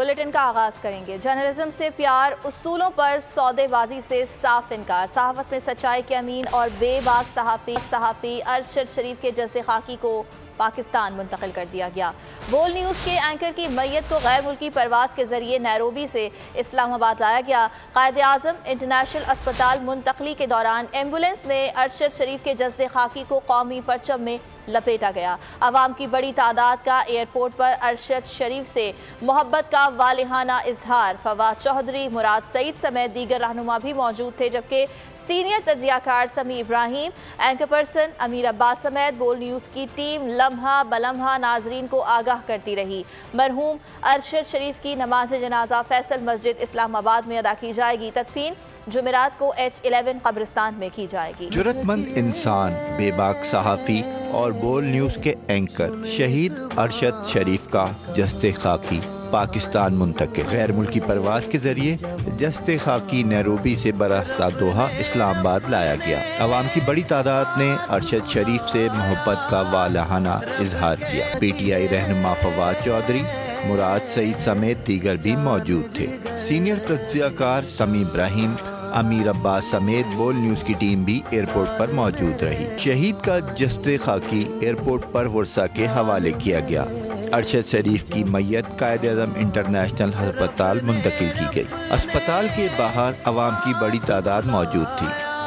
Bulletin کا آغاز کریں گے۔ جرنلزم سے پیار، اصولوں پر سودے بازی سے صاف انکار۔ صحافت میں سچائی کے امین اور بے باک صحافی ارشد شریف کے جسد خاکی کو پاکستان منتقل کر دیا گیا۔ بول نیوز کے اینکر کی میت کو غیر ملکی پرواز کے ذریعے نیروبی سے اسلام آباد لایا گیا۔ قائد اعظم انٹرنیشنل اسپتال منتقلی کے دوران ایمبولینس میں ارشد شریف کے جسد خاکی کو قومی پرچم میں لپیٹا گیا۔ عوام کی بڑی تعداد کا ایئرپورٹ پر ارشد شریف سے محبت کا والہانہ اظہار۔ فواد چودھری، مراد سعید سمیت دیگر رہنما بھی موجود تھے، جبکہ سینئر تجزیہ کار سمیع ابراہیم، اینکر پرسن امیر عباس سمیت بول نیوز کی ٹیم لمحہ بلمحہ ناظرین کو آگاہ کرتی رہی۔ مرحوم ارشد شریف کی نماز جنازہ فیصل مسجد اسلام آباد میں ادا کی جائے گی۔ تدفین جمعرات کو H11 قبرستان میں کی جائے گی۔ جرأت مند انسان، بے باک صحافی اور بول نیوز کے اینکر شہید ارشد شریف کا جسد خاکی پاکستان منتقل۔ غیر ملکی پرواز کے ذریعے جسد خاکی نیروبی سے براستہ دوحہ اسلام آباد لایا گیا۔ عوام کی بڑی تعداد نے ارشد شریف سے محبت کا والہانہ اظہار کیا۔ PTI رہنما فواد چودھری، مراد سعید سمیت دیگر بھی موجود تھے۔ سینئر تجزیہ کار سمیع ابراہیم، امیر عباس سمیت بول نیوز کی ٹیم بھی ایئرپورٹ پر موجود رہی۔ شہید کا جسد خاکی ایئرپورٹ پر ورثہ کے حوالے کیا گیا۔ ارشد شریف کی میت قائد اعظم انٹرنیشنل ہسپتال منتقل کی گئی۔ اسپتال کے باہر عوام کی بڑی تعداد موجود تھی۔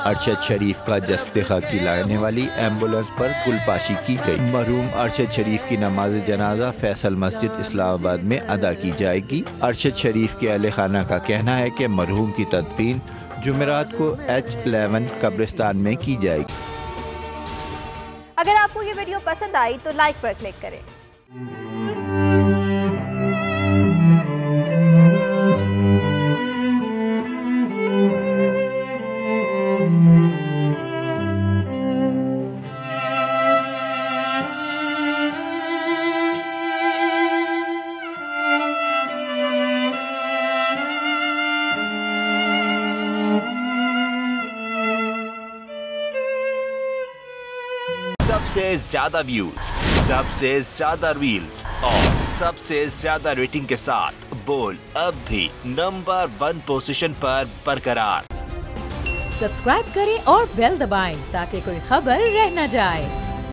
ارشد شریف کا جسد خاکی لانے والی ایمبولینس پر گل پاشی کی گئی۔ مرحوم ارشد شریف کی نماز جنازہ فیصل مسجد اسلام آباد میں ادا کی جائے گی۔ ارشد شریف کے اہل خانہ کا کہنا ہے کہ مرحوم کی تدفین جمعرات کو H11 قبرستان میں کی جائے گی۔ اگر آپ کو یہ ویڈیو پسند آئی تو لائک پر کلک کریں۔ سب سے زیادہ ویوز، سب سے زیادہ ریلز اور سب سے زیادہ ریٹنگ کے ساتھ بول اب بھی نمبر 1 پوزیشن پر برقرار۔ سبسکرائب کریں اور بیل دبائیں تاکہ کوئی خبر رہ نہ جائے۔